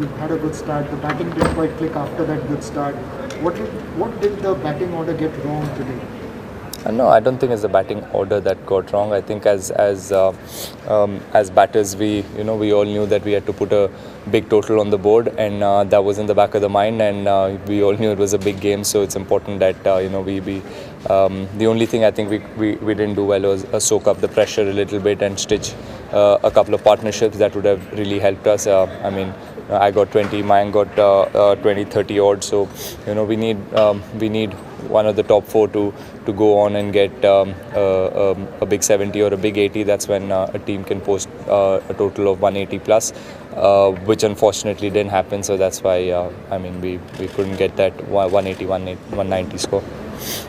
You had a good start. The batting didn't quite click after that good start. What did the batting order get wrong today? No, I don't think it's the batting order that got wrong. I think as batters, we all knew that we had to put a big total on the board, and that was in the back of the mind, and we all knew it was a big game. So it's important that we be. The only thing I think we didn't do well was soak up the pressure a little bit and stitch a couple of partnerships that would have really helped us. I got 20, Mayank got 20, 30 odd. So we need one of the top four to go on and get a big 70 or a big 80. That's when a team can post a total of 180 plus, which unfortunately didn't happen. So that's why we couldn't get that 180, 190 score.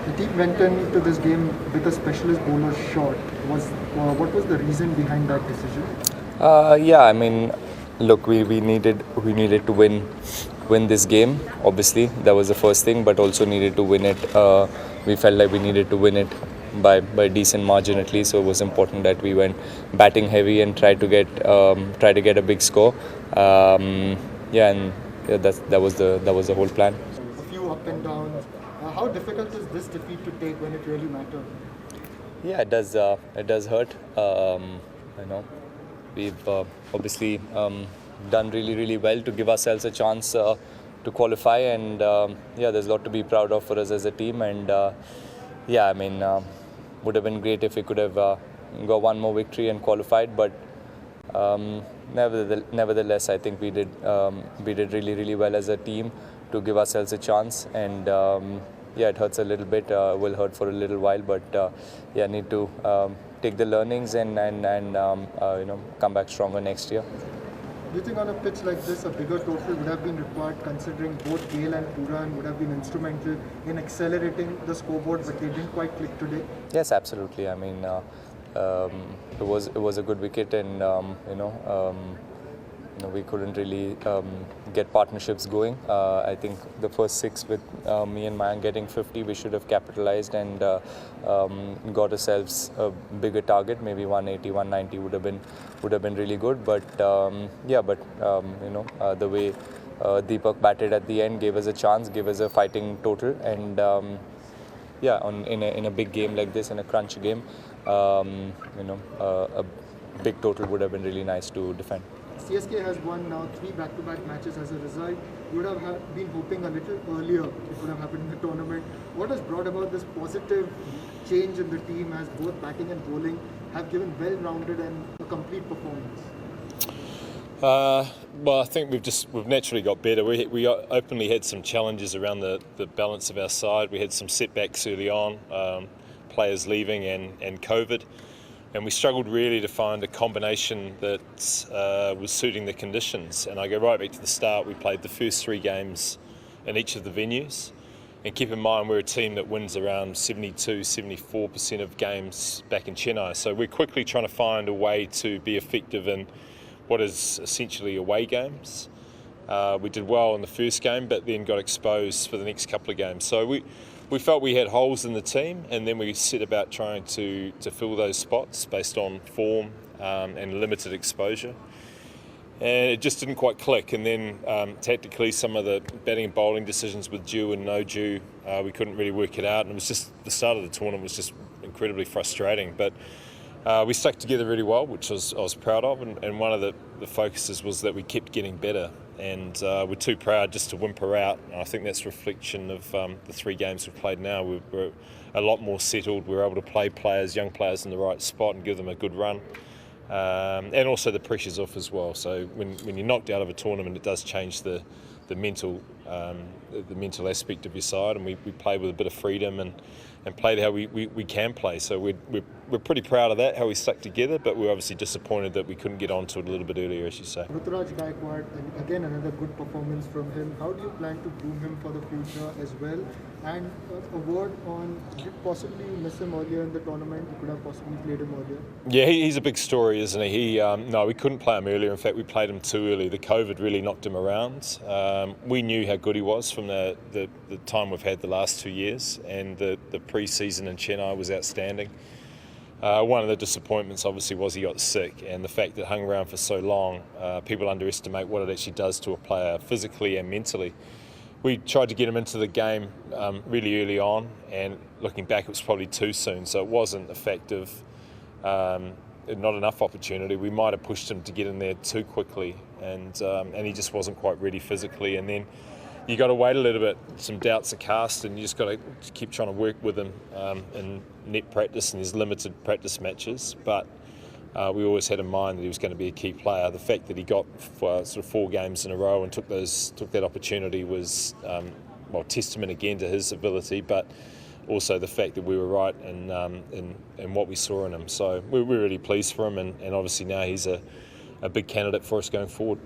The team went into this game with a specialist bowler short. What was the reason behind that decision? Look, we needed to win this game. Obviously, that was the first thing, but also needed to win it. We felt like we needed to win it by a decent margin at least. So it was important that we went batting heavy and try to get a big score. That was the whole plan. A few up and downs. How difficult is this defeat to take when it really mattered? Yeah, it does hurt. We've obviously done really well to give ourselves a chance to qualify, and there's a lot to be proud of for us as a team. And would have been great if we could have got one more victory and qualified. But nevertheless, I think we did really well as a team to give ourselves a chance. And it hurts a little bit. Will hurt for a little while, but need to take the learnings and come back stronger next year. Do you think on a pitch like this, a bigger total would have been required, considering both Gale and Puran would have been instrumental in accelerating the scoreboard, but they didn't quite click today? Yes, absolutely. It was a good wicket, and we couldn't really get partnerships going. I think the first six with me and Mayank getting 50, we should have capitalized and got ourselves a bigger target. Maybe 180, 190 would have been really good. But the way Deepak batted at the end gave us a chance, gave us a fighting total, and in a big game like this, in a crunch game, a big total would have been really nice to defend. CSK has won now 3 back-to-back matches as a result. You would have been hoping a little earlier it would have happened in the tournament. What has brought about this positive change in the team as both batting and bowling have given well-rounded and a complete performance? I think we've naturally got better. We openly had some challenges around the balance of our side. We had some setbacks early on, players leaving and COVID. And we struggled really to find a combination that was suiting the conditions. And I go right back to the start. We played the first 3 games in each of the venues. And keep in mind, we're a team that wins around 72-74% of games back in Chennai. So we're quickly trying to find a way to be effective in what is essentially away games. We did well in the first game, but then got exposed for the next couple of games. So we felt we had holes in the team, and then we set about trying to fill those spots based on form and limited exposure. And it just didn't quite click. And then tactically, some of the batting and bowling decisions with due and no due, we couldn't really work it out. And it was just the start of the tournament was just incredibly frustrating. But we stuck together really well, which I was proud of. And one of the focuses was that we kept getting better. And we're too proud just to whimper out. And I think that's a reflection of the 3 games we've played now. We're a lot more settled. We're able to play young players in the right spot and give them a good run. And also the pressure's off as well. So when you're knocked out of a tournament, it does change the mental aspect of your side. And we play with a bit of freedom and played how we can play. So we're pretty proud of that, how we stuck together, but we're obviously disappointed that we couldn't get onto it a little bit earlier, as you say. Ruturaj Gaikwad, again another good performance from him. How do you plan to groom him for the future as well? And a word on, did possibly miss him earlier in the tournament? You could have possibly played him earlier. Yeah, he's a big story, isn't he? No, we couldn't play him earlier. In fact, we played him too early. The COVID really knocked him around. We knew how good he was from the time we've had the last 2 years, and the pre-season in Chennai was outstanding. One of the disappointments obviously was he got sick, and the fact that it hung around for so long, people underestimate what it actually does to a player physically and mentally. We tried to get him into the game really early on, and looking back it was probably too soon, so it wasn't effective, not enough opportunity. We might have pushed him to get in there too quickly, and he just wasn't quite ready physically, and then you got to wait a little bit. Some doubts are cast, and you just got to keep trying to work with him in net practice and his limited practice matches. But we always had in mind that he was going to be a key player. The fact that he got sort of 4 games in a row and took that opportunity was testament again to his ability, but also the fact that we were right in what we saw in him. So we're really pleased for him, and obviously now he's a big candidate for us going forward.